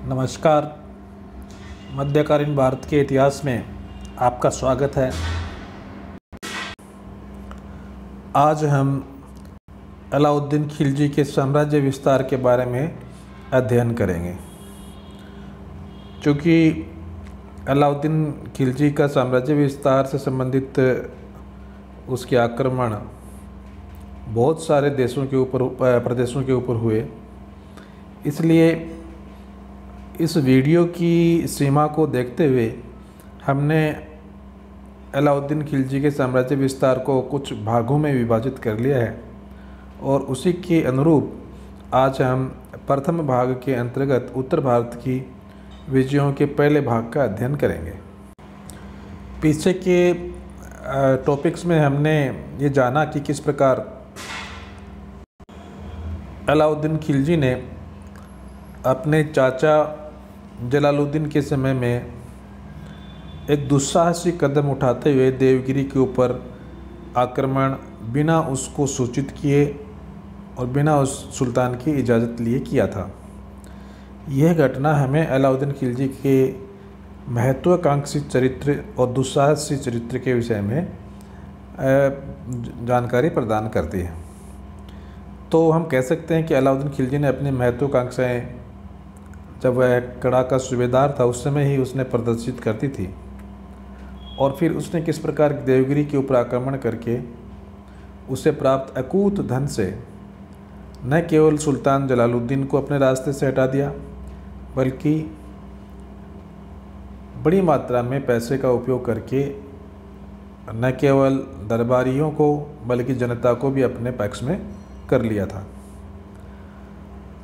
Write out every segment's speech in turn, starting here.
नमस्कार। मध्यकालीन भारत के इतिहास में आपका स्वागत है। आज हम अलाउद्दीन खिलजी के साम्राज्य विस्तार के बारे में अध्ययन करेंगे। चूँकि अलाउद्दीन खिलजी का साम्राज्य विस्तार से संबंधित उसके आक्रमण बहुत सारे देशों के ऊपर प्रदेशों के ऊपर हुए, इसलिए इस वीडियो की सीमा को देखते हुए हमने अलाउद्दीन खिलजी के साम्राज्य विस्तार को कुछ भागों में विभाजित कर लिया है और उसी के अनुरूप आज हम प्रथम भाग के अंतर्गत उत्तर भारत की विजयों के पहले भाग का अध्ययन करेंगे। पीछे के टॉपिक्स में हमने ये जाना कि किस प्रकार अलाउद्दीन खिलजी ने अपने चाचा जलालुद्दीन के समय में एक दुस्साहसिक कदम उठाते हुए देवगिरी के ऊपर आक्रमण बिना उसको सूचित किए और बिना उस सुल्तान की इजाज़त लिए किया था। यह घटना हमें अलाउद्दीन खिलजी के महत्वाकांक्षी चरित्र और दुस्साहसी चरित्र के विषय में जानकारी प्रदान करती है। तो हम कह सकते हैं कि अलाउद्दीन खिलजी ने अपनी महत्वाकांक्षाएँ जब वह कड़ा का सूबेदार था उस समय ही उसने प्रदर्शित करती थी, और फिर उसने किस प्रकार देवगिरी के ऊपर आक्रमण करके उसे प्राप्त अकूत धन से न केवल सुल्तान जलालुद्दीन को अपने रास्ते से हटा दिया, बल्कि बड़ी मात्रा में पैसे का उपयोग करके न केवल दरबारियों को बल्कि जनता को भी अपने पक्ष में कर लिया था।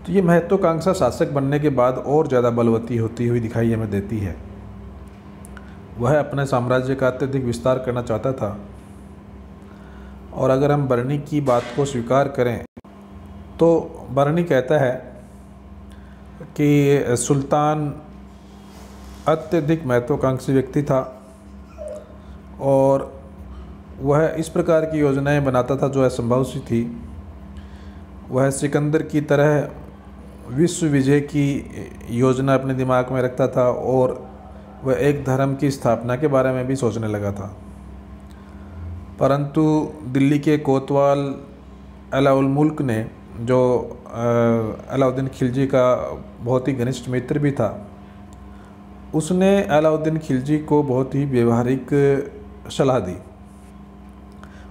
तो ये महत्वाकांक्षा शासक बनने के बाद और ज़्यादा बलवती होती हुई दिखाई हमें देती है। वह अपने साम्राज्य का अत्यधिक विस्तार करना चाहता था, और अगर हम बरनी की बात को स्वीकार करें तो बरनी कहता है कि सुल्तान अत्यधिक महत्वाकांक्षी व्यक्ति था और वह इस प्रकार की योजनाएं बनाता था जो असंभव सी थी। वह सिकंदर की तरह विश्व विजय की योजना अपने दिमाग में रखता था और वह एक धर्म की स्थापना के बारे में भी सोचने लगा था। परंतु दिल्ली के कोतवाल अलाउल मुल्क ने, जो अलाउद्दीन खिलजी का बहुत ही घनिष्ठ मित्र भी था, उसने अलाउद्दीन खिलजी को बहुत ही व्यवहारिक सलाह दी।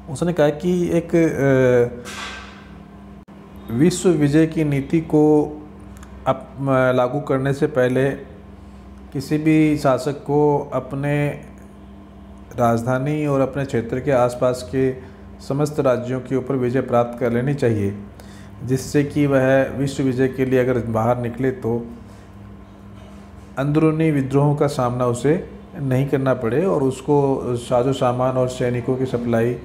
उसने कहा कि एक विश्व विजय की नीति को लागू करने से पहले किसी भी शासक को अपने राजधानी और अपने क्षेत्र के आसपास के समस्त राज्यों के ऊपर विजय प्राप्त कर लेनी चाहिए, जिससे कि वह विश्व विजय के लिए अगर बाहर निकले तो अंदरूनी विद्रोहों का सामना उसे नहीं करना पड़े और उसको साजो सामान और सैनिकों की सप्लाई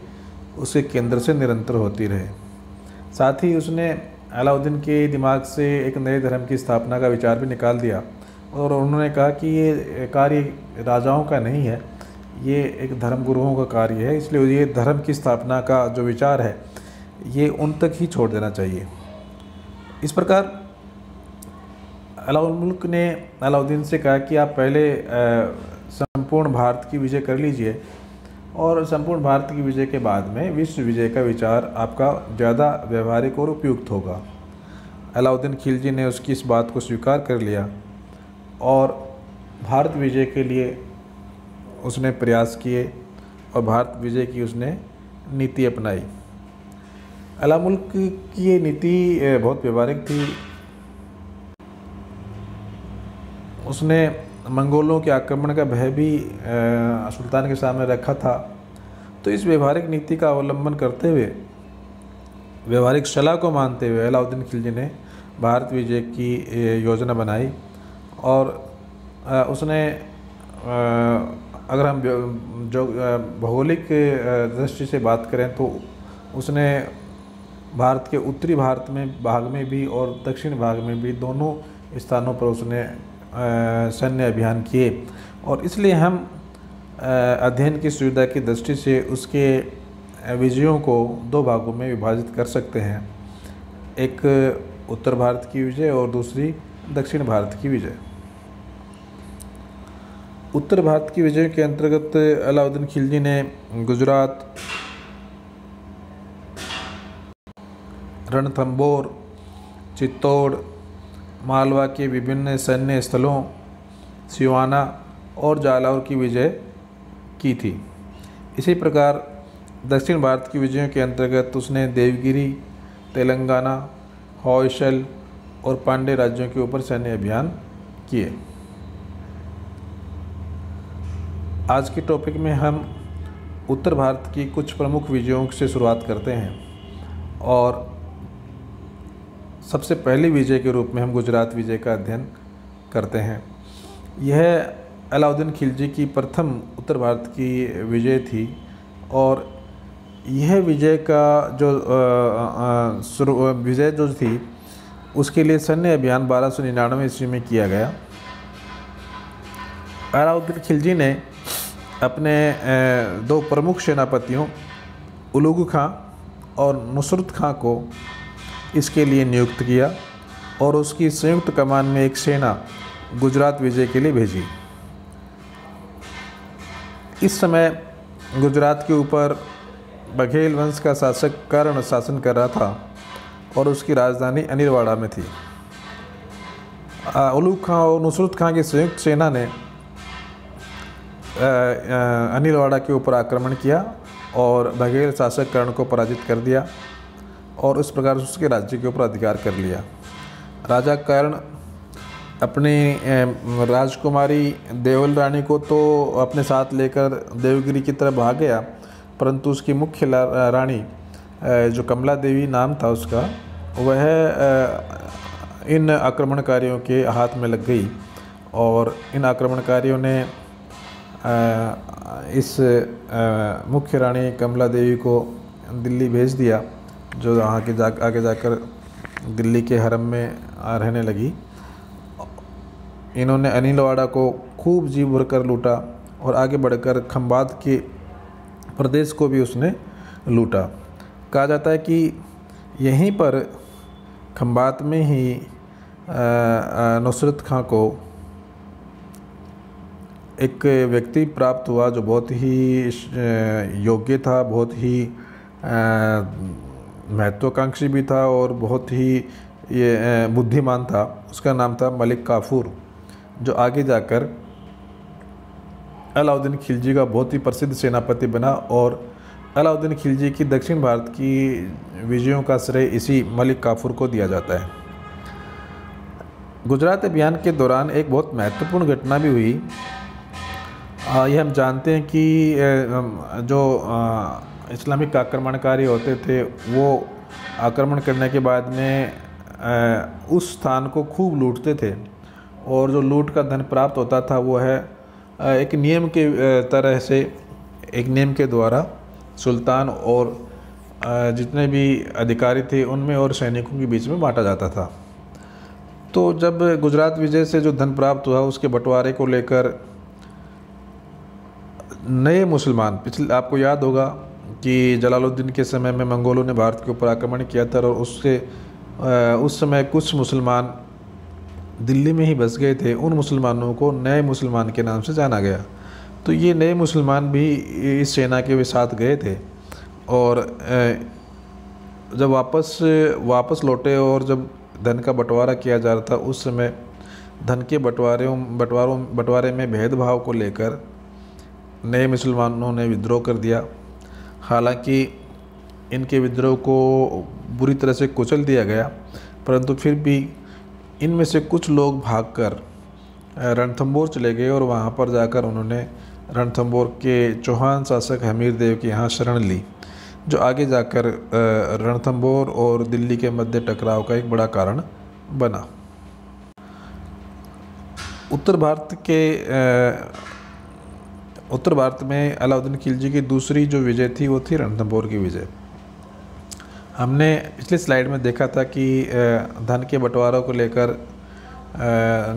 उसके केंद्र से निरंतर होती रहे। साथ ही उसने अलाउद्दीन के दिमाग से एक नए धर्म की स्थापना का विचार भी निकाल दिया, और उन्होंने कहा कि ये कार्य राजाओं का नहीं है, ये एक धर्म गुरुओं का कार्य है, इसलिए ये धर्म की स्थापना का जो विचार है ये उन तक ही छोड़ देना चाहिए। इस प्रकार अलाउल मुल्क ने अलाउद्दीन से कहा कि आप पहले संपूर्ण भारत की विजय कर लीजिए, और संपूर्ण भारत की विजय के बाद में विश्व विजय का विचार आपका ज़्यादा व्यवहारिक और उपयुक्त होगा। अलाउद्दीन खिलजी ने उसकी इस बात को स्वीकार कर लिया और भारत विजय के लिए उसने प्रयास किए और भारत विजय की उसने नीति अपनाई। अलाउल मुल्क की ये नीति बहुत व्यवहारिक थी। उसने मंगोलों के आक्रमण का भय भी सुल्तान के सामने रखा था। तो इस व्यवहारिक नीति का अवलंबन करते हुए, व्यवहारिक सलाह को मानते हुए अलाउद्दीन खिलजी ने भारत विजय की योजना बनाई, और उसने अगर हम जो भौगोलिक दृष्टि से बात करें तो उसने भारत के उत्तरी भारत में भाग में भी और दक्षिण भाग में भी दोनों स्थानों पर उसने सैन्य अभियान किए, और इसलिए हम अध्ययन की सुविधा की दृष्टि से उसके विजयों को दो भागों में विभाजित कर सकते हैं। एक उत्तर भारत की विजय और दूसरी दक्षिण भारत की विजय। उत्तर भारत की विजय के अंतर्गत अलाउद्दीन खिलजी ने गुजरात, रणथंबोर, चित्तौड़, मालवा के विभिन्न सैन्य स्थलों, सिवाना और जालौर की विजय की थी। इसी प्रकार दक्षिण भारत की विजयों के अंतर्गत उसने देवगिरी, तेलंगाना, होयसल और पांड्य राज्यों के ऊपर सैन्य अभियान किए। आज के टॉपिक में हम उत्तर भारत की कुछ प्रमुख विजयों से शुरुआत करते हैं और सबसे पहली विजय के रूप में हम गुजरात विजय का अध्ययन करते हैं। यह अलाउद्दीन खिलजी की प्रथम उत्तर भारत की विजय थी और यह विजय का जो विजय जो थी उसके लिए सैन्य अभियान 1299 ईस्वी में किया गया। अलाउद्दीन खिलजी ने अपने दो प्रमुख सेनापतियों उलुग खां और नुसरत खां को इसके लिए नियुक्त किया और उसकी संयुक्त कमान में एक सेना गुजरात विजय के लिए भेजी। इस समय गुजरात के ऊपर बघेल वंश का शासक कर्ण शासन कर रहा था और उसकी राजधानी अनिलवाड़ा में थी। उलुग खां और नुसरत खां की संयुक्त सेना ने अनिलवाड़ा के ऊपर आक्रमण किया और बघेल शासक कर्ण को पराजित कर दिया और इस प्रकार उसके राज्य के ऊपर अधिकार कर लिया। राजा कर्ण अपनी राजकुमारी देवल रानी को तो अपने साथ लेकर देवगिरी की तरफ भाग गया, परंतु उसकी मुख्य रानी जो कमला देवी नाम था उसका, वह इन आक्रमणकारियों के हाथ में लग गई और इन आक्रमणकारियों ने इस मुख्य रानी कमला देवी को दिल्ली भेज दिया, जो आगे जाकर दिल्ली के हरम में रहने लगी। इन्होंने अनिलवाड़ा को खूब जी भर कर लूटा और आगे बढ़कर खंबात के प्रदेश को भी उसने लूटा। कहा जाता है कि यहीं पर खंबात में ही नुसरत खां को एक व्यक्ति प्राप्त हुआ जो बहुत ही योग्य था, बहुत ही महत्वाकांक्षी भी था और बहुत ही ये बुद्धिमान था। उसका नाम था मलिक काफूर, जो आगे जाकर अलाउद्दीन खिलजी का बहुत ही प्रसिद्ध सेनापति बना और अलाउद्दीन खिलजी की दक्षिण भारत की विजयों का श्रेय इसी मलिक काफूर को दिया जाता है। गुजरात अभियान के दौरान एक बहुत महत्वपूर्ण घटना भी हुई। यह हम जानते हैं कि जो इस्लामिक आक्रमणकारी होते थे वो आक्रमण करने के बाद में उस स्थान को खूब लूटते थे और जो लूट का धन प्राप्त होता था वो है एक नियम के तरह से, एक नियम के द्वारा सुल्तान और जितने भी अधिकारी थे उनमें और सैनिकों के बीच में बांटा जाता था। तो जब गुजरात विजय से जो धन प्राप्त हुआ उसके बंटवारे को लेकर नए मुसलमान, पिछले आपको याद होगा कि जलालुद्दीन के समय में मंगोलों ने भारत के ऊपर आक्रमण किया था और उस समय कुछ मुसलमान दिल्ली में ही बस गए थे। उन मुसलमानों को नए मुसलमान के नाम से जाना गया। तो ये नए मुसलमान भी इस सेना के साथ गए थे और जब वापस लौटे और जब धन का बंटवारा किया जा रहा था उस समय धन के बंटवारे में भेदभाव को लेकर नए मुसलमानों ने विद्रोह कर दिया। हालांकि इनके विद्रोह को बुरी तरह से कुचल दिया गया, परंतु फिर भी इनमें से कुछ लोग भागकर रणथंबोर चले गए और वहाँ पर जाकर उन्होंने रणथंबोर के चौहान शासक हमीर देव के यहाँ शरण ली, जो आगे जाकर रणथंबोर और दिल्ली के मध्य टकराव का एक बड़ा कारण बना। उत्तर भारत में अलाउद्दीन खिलजी की दूसरी जो विजय थी वो थी रणथंबोर की विजय। हमने पिछली स्लाइड में देखा था कि धन के बंटवारों को लेकर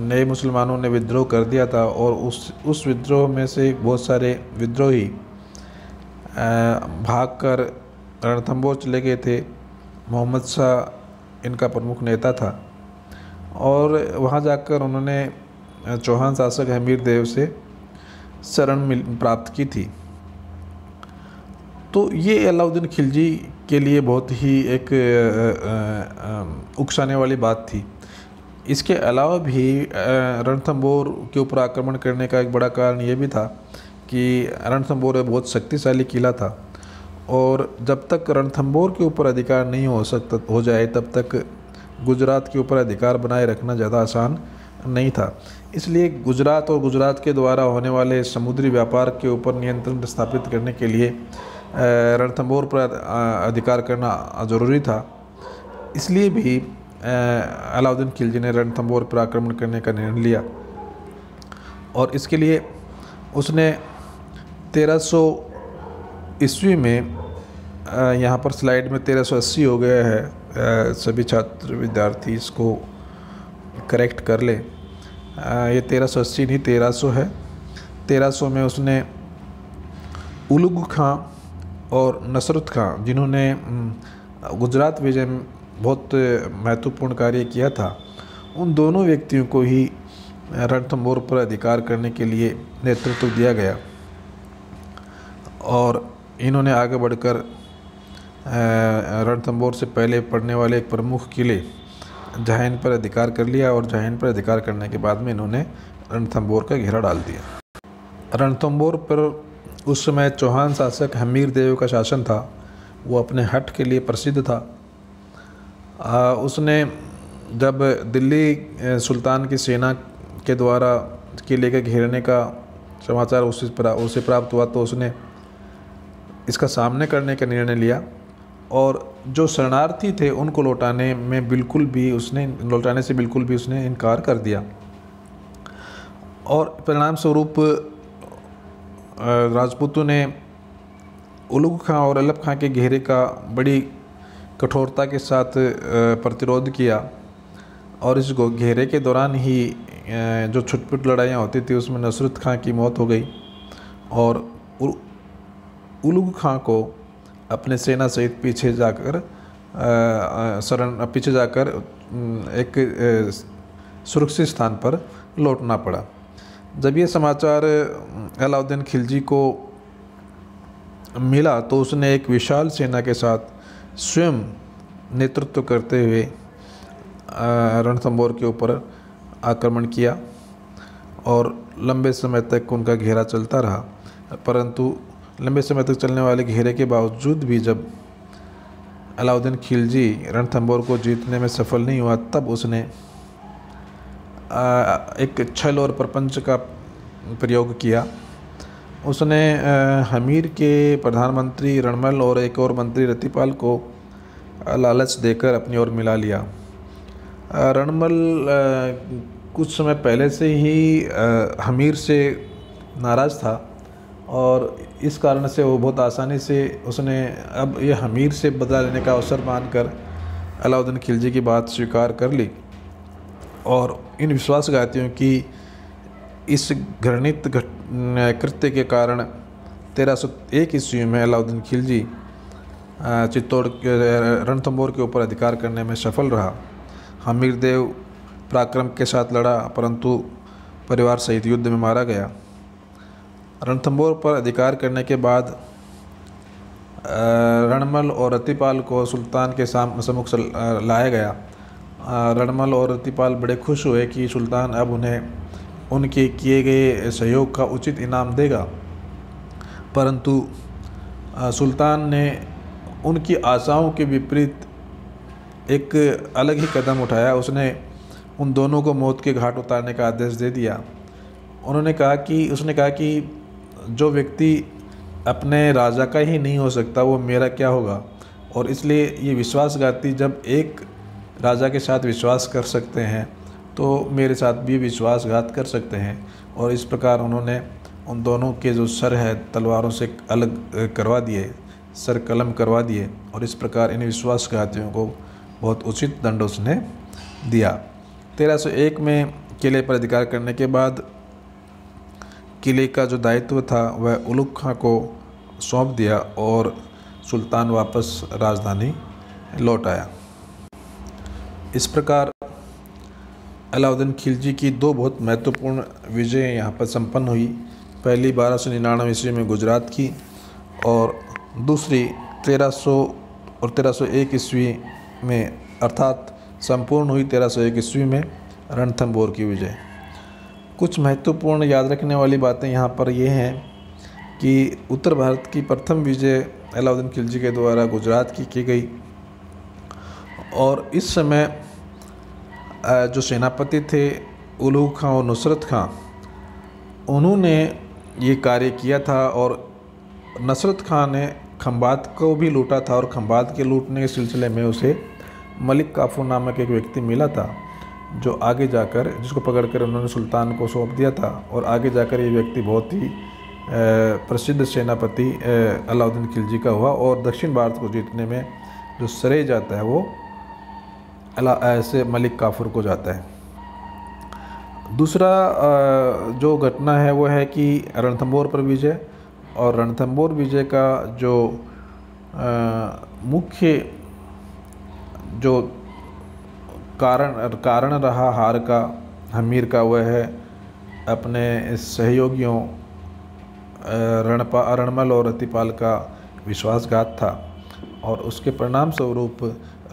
नए मुसलमानों ने विद्रोह कर दिया था और उस विद्रोह में से बहुत सारे विद्रोही भागकर रणथंबोर चले गए थे। मोहम्मद शाह इनका प्रमुख नेता था और वहाँ जाकर उन्होंने चौहान शासक हमीर देव से शरण प्राप्त की थी। तो ये अलाउद्दीन खिलजी के लिए बहुत ही एक उकसाने वाली बात थी। इसके अलावा भी रणथंभौर के ऊपर आक्रमण करने का एक बड़ा कारण ये भी था कि रणथंभौर एक बहुत शक्तिशाली किला था और जब तक रणथंभौर के ऊपर अधिकार नहीं हो जाए तब तक गुजरात के ऊपर अधिकार बनाए रखना ज़्यादा आसान नहीं था। इसलिए गुजरात और गुजरात के द्वारा होने वाले समुद्री व्यापार के ऊपर नियंत्रण स्थापित करने के लिए रणथंभौर पर अधिकार करना ज़रूरी था। इसलिए भी अलाउद्दीन खिलजी ने रणथंभौर पर आक्रमण करने का निर्णय लिया और इसके लिए उसने 1300 ईस्वी में, यहाँ पर स्लाइड में 1380 हो गया है, सभी छात्र विद्यार्थी इसको करेक्ट कर ले। ये 1380 नहीं 1300 है। 1300 में उसने उलुग खां और नसरुत खां, जिन्होंने गुजरात विजय में बहुत महत्वपूर्ण कार्य किया था, उन दोनों व्यक्तियों को ही रणथंभौर पर अधिकार करने के लिए नेतृत्व दिया गया और इन्होंने आगे बढ़कर रणथंभौर से पहले पड़ने वाले एक प्रमुख किले जैन पर अधिकार कर लिया और जैन पर अधिकार करने के बाद में इन्होंने रणथंभौर का घेरा डाल दिया। रणथंभौर पर उस समय चौहान शासक हमीर देव का शासन था। वो अपने हठ के लिए प्रसिद्ध था। उसने जब दिल्ली सुल्तान की सेना के द्वारा किले के घेरने का समाचार उसे प्राप्त हुआ तो उसने इसका सामना करने का निर्णय लिया और जो शरणार्थी थे उनको लौटाने से बिल्कुल भी उसने इनकार कर दिया और परिणाम स्वरूप राजपूतों ने उलुग खां और अलप खां के घेरे का बड़ी कठोरता के साथ प्रतिरोध किया और इस घेरे के दौरान ही जो छुटपुट लड़ाइयाँ होती थी उसमें नसरुत खां की मौत हो गई और उलुग खां को अपने सेना सहित पीछे जाकर एक सुरक्षित स्थान पर लौटना पड़ा। जब ये समाचार अलाउद्दीन खिलजी को मिला तो उसने एक विशाल सेना के साथ स्वयं नेतृत्व करते हुए रणथंभौर के ऊपर आक्रमण किया और लंबे समय तक उनका घेरा चलता रहा। परंतु लंबे समय तक चलने वाले घेरे के बावजूद भी जब अलाउद्दीन खिलजी रणथंभौर को जीतने में सफल नहीं हुआ तब उसने एक छल और प्रपंच का प्रयोग किया। उसने हमीर के प्रधानमंत्री रणमल और एक और मंत्री रतिपाल को लालच देकर अपनी ओर मिला लिया। रणमल कुछ समय पहले से ही हमीर से नाराज़ था और इस कारण से वो बहुत आसानी से उसने अब ये हमीर से बदला लेने का अवसर मानकर अलाउद्दीन खिलजी की बात स्वीकार कर ली और इन विश्वासघातियों की इस घृणित कृत्य के कारण 1301 ईस्वी में अलाउद्दीन खिलजी चित्तौड़ के रणथंभौर के ऊपर अधिकार करने में सफल रहा। हमीर देव पराक्रम के साथ लड़ा परंतु परिवार सहित युद्ध में मारा गया। रणथंभौर पर अधिकार करने के बाद रणमल और रतिपाल को सुल्तान के सम्मुख लाया गया। रणमल और रतिपाल बड़े खुश हुए कि सुल्तान अब उन्हें उनके किए गए सहयोग का उचित इनाम देगा, परंतु सुल्तान ने उनकी आशाओं के विपरीत एक अलग ही कदम उठाया। उसने उन दोनों को मौत के घाट उतारने का आदेश दे दिया। उसने कहा कि जो व्यक्ति अपने राजा का ही नहीं हो सकता वो मेरा क्या होगा, और इसलिए ये विश्वासघाती जब एक राजा के साथ विश्वास कर सकते हैं तो मेरे साथ भी विश्वासघात कर सकते हैं। और इस प्रकार उन्होंने उन दोनों के जो सर है तलवारों से अलग करवा दिए, सर कलम करवा दिए और इस प्रकार इन विश्वासघातियों को बहुत उचित दंड उसने दिया। 1301 में किले पर अधिकार करने के बाद किले का जो दायित्व था वह उलुग खां को सौंप दिया और सुल्तान वापस राजधानी लौट आया। इस प्रकार अलाउद्दीन खिलजी की दो बहुत महत्वपूर्ण विजय यहाँ पर संपन्न हुई। पहली 1299 ईस्वी में गुजरात की और दूसरी 1300 और 1301 ईस्वी में, अर्थात संपूर्ण हुई 1301 ईस्वी में रणथंभौर की विजय। कुछ महत्वपूर्ण याद रखने वाली बातें यहाँ पर ये हैं कि उत्तर भारत की प्रथम विजय अलाउद्दीन खिलजी के द्वारा गुजरात की गई और इस समय जो सेनापति थे उलूग खां और नुसरत खां, उन्होंने ये कार्य किया था और नुसरत खां ने खंबात को भी लूटा था और खंबात के लूटने के सिलसिले में उसे मलिक काफूर नामक एक व्यक्ति मिला था, जो आगे जाकर, जिसको पकड़कर उन्होंने सुल्तान को सौंप दिया था और आगे जाकर ये व्यक्ति बहुत ही प्रसिद्ध सेनापति अलाउद्दीन खिलजी का हुआ और दक्षिण भारत को जीतने में जो श्रेय जाता है वो ऐसे मलिक काफूर को जाता है। दूसरा जो घटना है वो है कि रणथंभौर पर विजय, और रणथंभौर विजय का जो मुख्य जो कारण रहा हार का, हमीर का, वह है अपने सहयोगियों रणमल और रतिपाल का विश्वासघात था और उसके परिणाम स्वरूप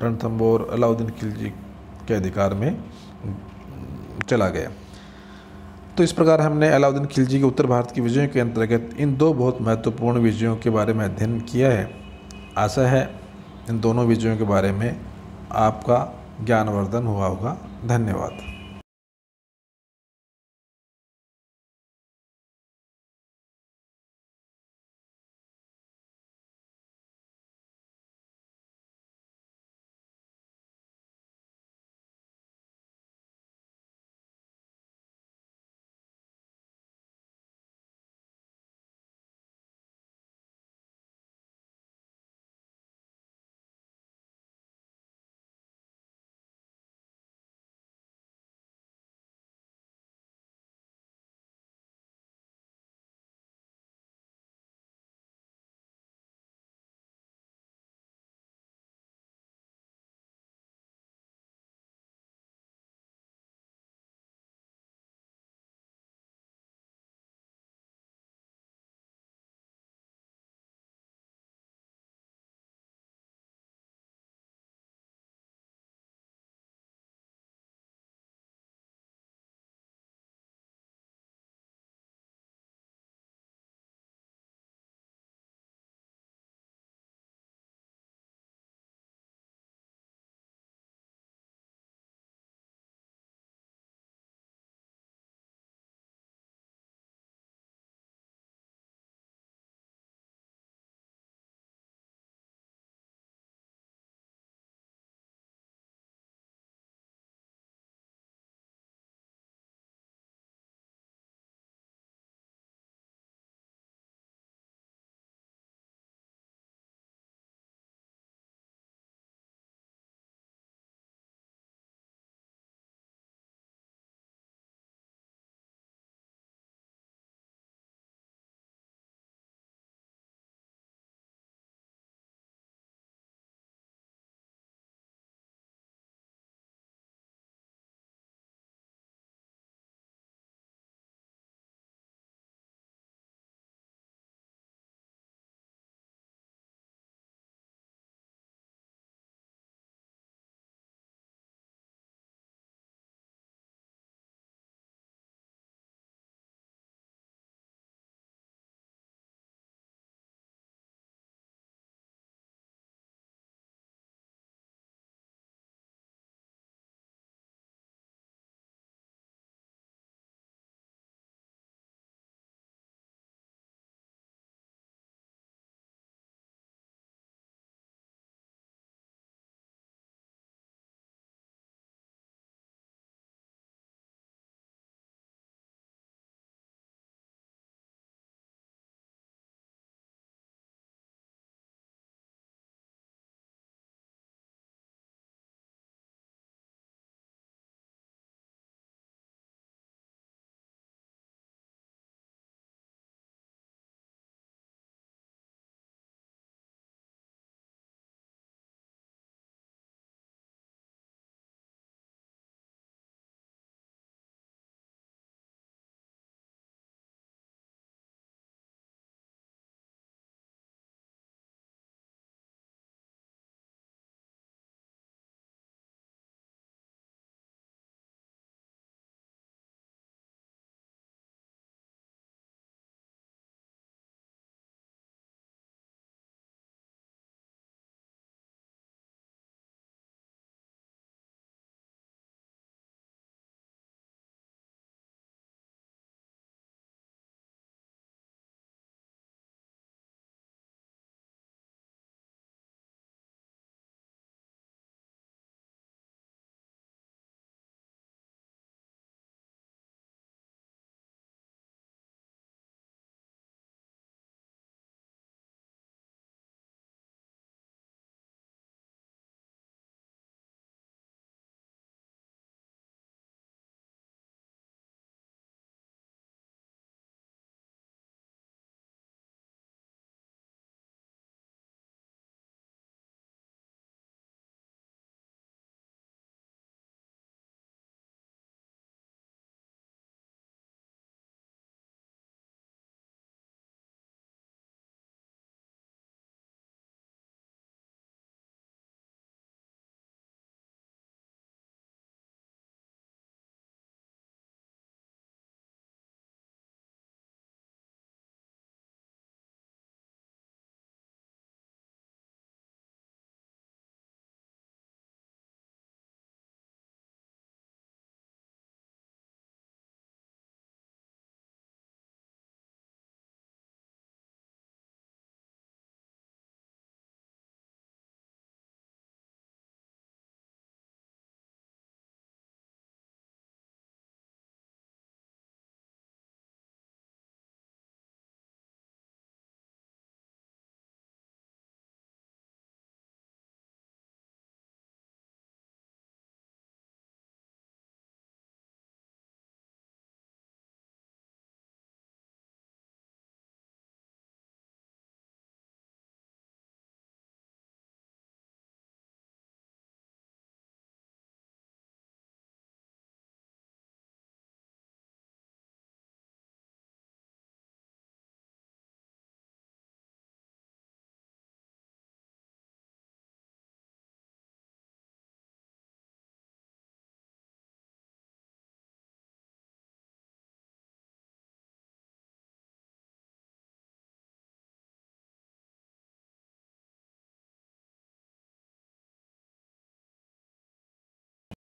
रणथंभौर अलाउद्दीन खिलजी के अधिकार में चला गया। तो इस प्रकार हमने अलाउद्दीन खिलजी के उत्तर भारत की विजयों के अंतर्गत इन दो बहुत महत्वपूर्ण विजयों के बारे में अध्ययन किया है। आशा है इन दोनों विजयों के बारे में आपका ज्ञानवर्धन हुआ होगा। धन्यवाद।